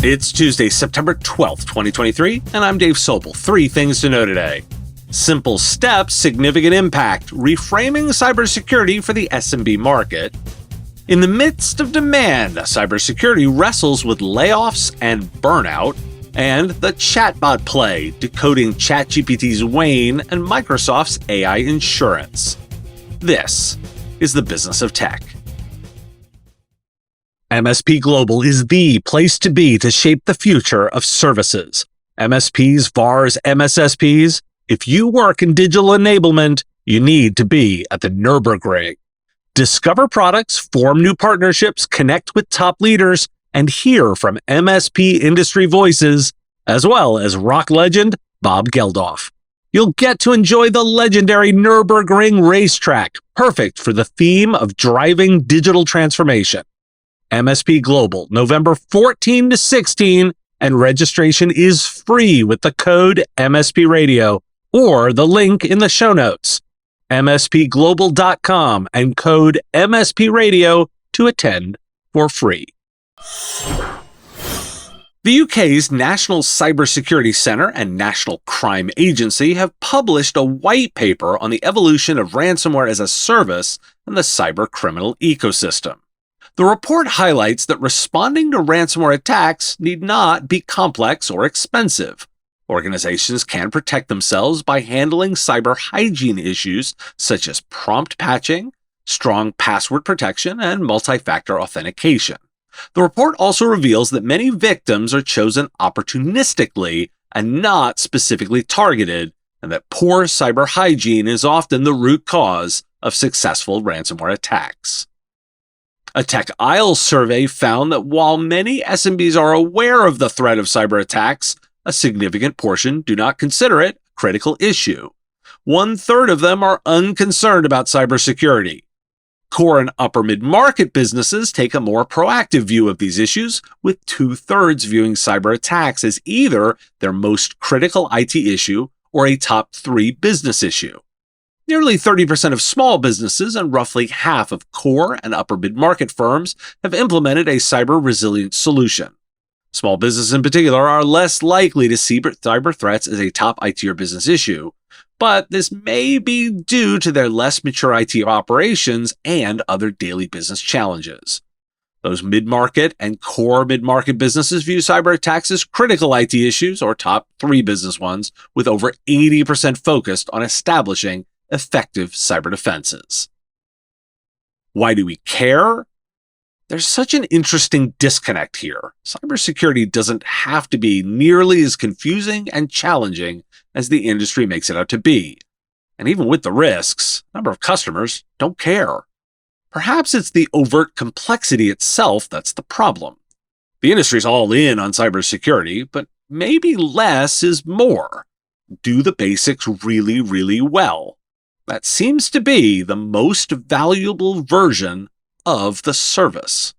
It's Tuesday, September 12th, 2023, and I'm Dave Sobel. 3 things to know today. Simple steps, significant impact, reframing cybersecurity for the SMB market. In the midst of demand, cybersecurity wrestles with layoffs and burnout, and the Chatbot play, decoding ChatGPT's Wane and Microsoft's AI insurance. This is the business of tech. MSP Global is the place to be to shape the future of services. MSPs, VARs, MSSPs, if you work in digital enablement, you need to be at the Nürburgring. Discover products, form new partnerships, connect with top leaders, and hear from MSP industry voices, as well as rock legend Bob Geldof. You'll get to enjoy the legendary Nürburgring racetrack, perfect for the theme of driving digital transformation. MSP Global, November 14 to 16, and registration is free with the code MSP Radio or the link in the show notes. MSPglobal.com and code MSP Radio to attend for free. The UK's National Cybersecurity Centre and National Crime Agency have published a white paper on the evolution of ransomware as a service and the cyber criminal ecosystem. The report highlights that responding to ransomware attacks need not be complex or expensive. Organizations can protect themselves by handling cyber hygiene issues such as prompt patching, strong password protection, and multi-factor authentication. The report also reveals that many victims are chosen opportunistically and not specifically targeted, and that poor cyber hygiene is often the root cause of successful ransomware attacks. A Tech Isle survey found that while many SMBs are aware of the threat of cyber attacks, a significant portion do not consider it a critical issue. 1/3 of them are unconcerned about cybersecurity. Core and upper mid-market businesses take a more proactive view of these issues, with 2/3 viewing cyber attacks as either their most critical IT issue or a top 3 business issue. Nearly 30% of small businesses and roughly half of core and upper mid-market firms have implemented a cyber resilience solution. Small businesses in particular are less likely to see cyber threats as a top IT or business issue, but this may be due to their less mature IT operations and other daily business challenges. Those mid-market and core mid-market businesses view cyber attacks as critical IT issues or top 3 business ones, with over 80% focused on establishing effective cyber defenses. Why do we care? There's such an interesting disconnect here. Cybersecurity doesn't have to be nearly as confusing and challenging as the industry makes it out to be. And even with the risks, a number of customers don't care. Perhaps it's the overt complexity itself that's the problem. The industry's all in on cybersecurity, but maybe less is more. Do the basics really, really well. That seems to be the most valuable version of the service.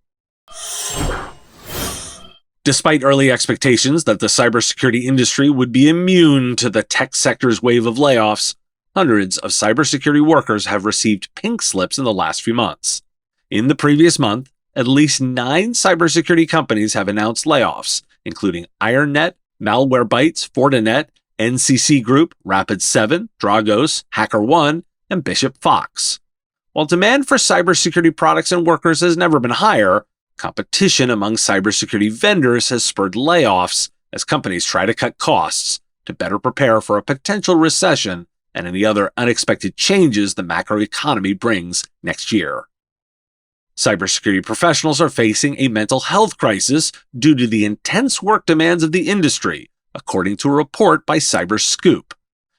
Despite early expectations that the cybersecurity industry would be immune to the tech sector's wave of layoffs, hundreds of cybersecurity workers have received pink slips in the last few months. In the previous month, at least 9 cybersecurity companies have announced layoffs, including IronNet, Malwarebytes, Fortinet, NCC Group, Rapid7, Dragos, HackerOne, and Bishop Fox. While demand for cybersecurity products and workers has never been higher, competition among cybersecurity vendors has spurred layoffs as companies try to cut costs to better prepare for a potential recession and any other unexpected changes the macroeconomy brings next year. Cybersecurity professionals are facing a mental health crisis due to the intense work demands of the industry, according to a report by CyberScoop.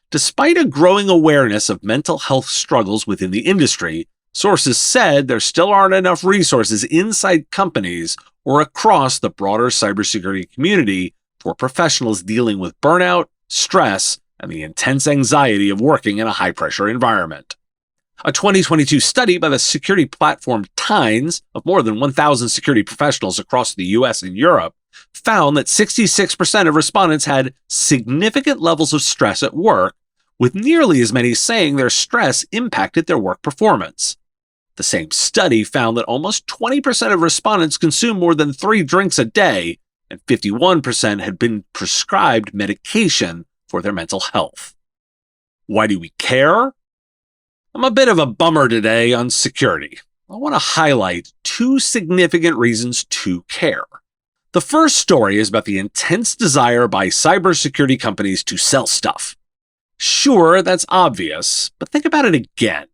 Despite a growing awareness of mental health struggles within the industry, sources said there still aren't enough resources inside companies or across the broader cybersecurity community for professionals dealing with burnout, stress, and the intense anxiety of working in a high-pressure environment. A 2022 study by the security platform Tynes of more than 1,000 security professionals across the US and Europe found that 66% of respondents had significant levels of stress at work, with nearly as many saying their stress impacted their work performance. The same study found that almost 20% of respondents consume more than 3 drinks a day, and 51% had been prescribed medication for their mental health. Why do we care? I'm a bit of a bummer today on security. I want to highlight two significant reasons to care. The first story is about the intense desire by cybersecurity companies to sell stuff. Sure, that's obvious, but think about it again.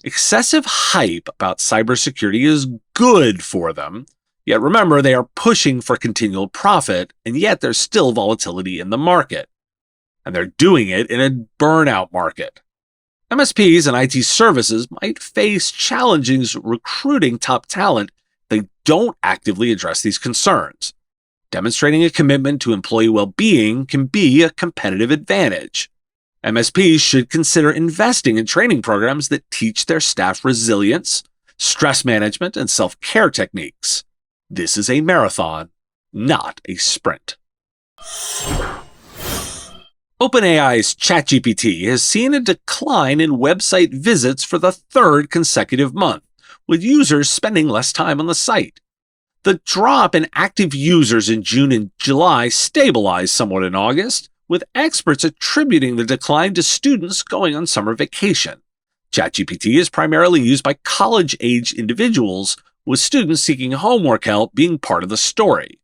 Excessive hype about cybersecurity is good for them, yet remember they are pushing for continual profit, and yet there's still volatility in the market. And they're doing it in a burnout market. MSPs and IT services might face challenges recruiting top talent if they don't actively address these concerns. Demonstrating a commitment to employee well-being can be a competitive advantage. MSPs should consider investing in training programs that teach their staff resilience, stress management, and self-care techniques. This is a marathon, not a sprint. OpenAI's ChatGPT has seen a decline in website visits for the third consecutive month, with users spending less time on the site. The drop in active users in June and July stabilized somewhat in August, with experts attributing the decline to students going on summer vacation. ChatGPT is primarily used by college-age individuals, with students seeking homework help being part of the story.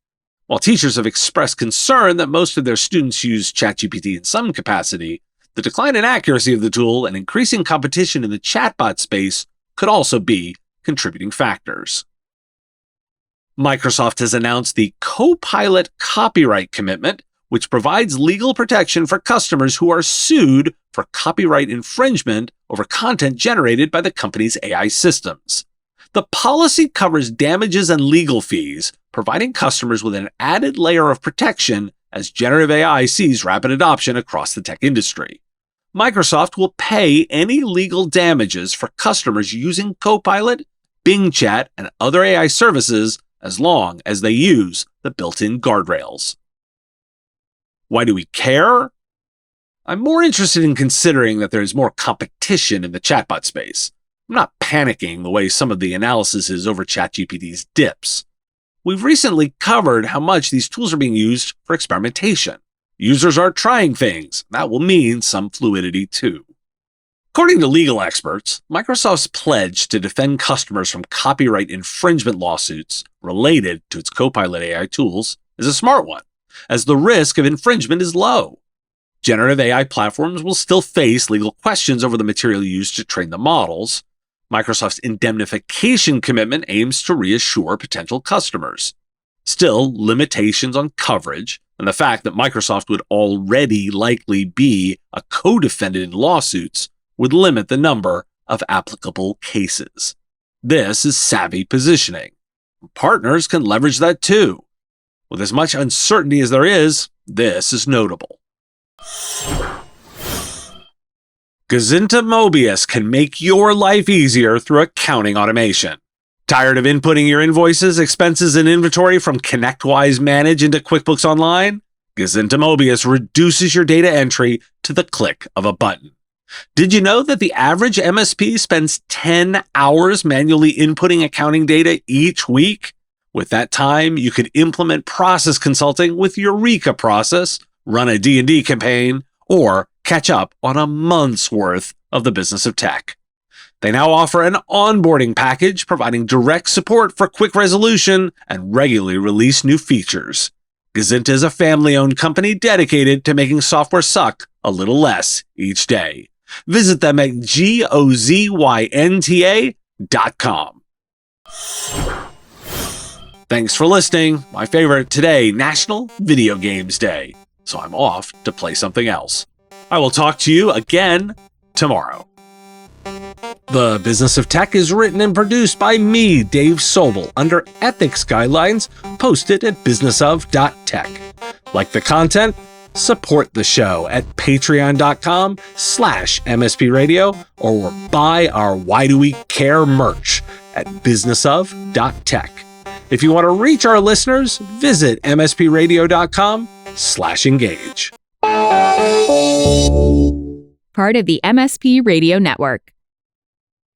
While teachers have expressed concern that most of their students use ChatGPT in some capacity, the decline in accuracy of the tool and increasing competition in the chatbot space could also be contributing factors. Microsoft has announced the Copilot copyright commitment, which provides legal protection for customers who are sued for copyright infringement over content generated by the company's AI systems. The policy covers damages and legal fees, providing customers with an added layer of protection as generative AI sees rapid adoption across the tech industry. Microsoft will pay any legal damages for customers using Copilot, Bing Chat, and other AI services as long as they use the built-in guardrails. Why do we care? I'm more interested in considering that there is more competition in the chatbot space. I'm not panicking the way some of the analysis is over ChatGPT's dips. We've recently covered how much these tools are being used for experimentation. Users are trying things. That will mean some fluidity too. According to legal experts, Microsoft's pledge to defend customers from copyright infringement lawsuits related to its Copilot AI tools is a smart one, as the risk of infringement is low. Generative AI platforms will still face legal questions over the material used to train the models. Microsoft's indemnification commitment aims to reassure potential customers. Still, limitations on coverage and the fact that Microsoft would already likely be a co-defendant in lawsuits would limit the number of applicable cases. This is savvy positioning. Partners can leverage that too. With as much uncertainty as there is, this is notable. Gazinta Mobius can make your life easier through accounting automation. Tired of inputting your invoices, expenses, and inventory from ConnectWise Manage into QuickBooks Online? Gazinta Mobius reduces your data entry to the click of a button. Did you know that the average MSP spends 10 hours manually inputting accounting data each week? With that time, you could implement process consulting with Eureka Process, run a D&D campaign, or catch up on a month's worth of the business of tech. They now offer an onboarding package providing direct support for quick resolution and regularly release new features. Gazinta is a family-owned company dedicated to making software suck a little less each day. Visit them at gozynta.com. Thanks for listening. My favorite today, National Video Games Day. So I'm off to play something else. I will talk to you again tomorrow. The Business of Tech is written and produced by me, Dave Sobel, under ethics guidelines posted at businessof.tech. Like the content? Support the show at patreon.com/MSP Radio or buy our Why Do We Care merch at businessof.tech. If you want to reach our listeners, visit mspradio.com/engage. Part of the MSP Radio Network.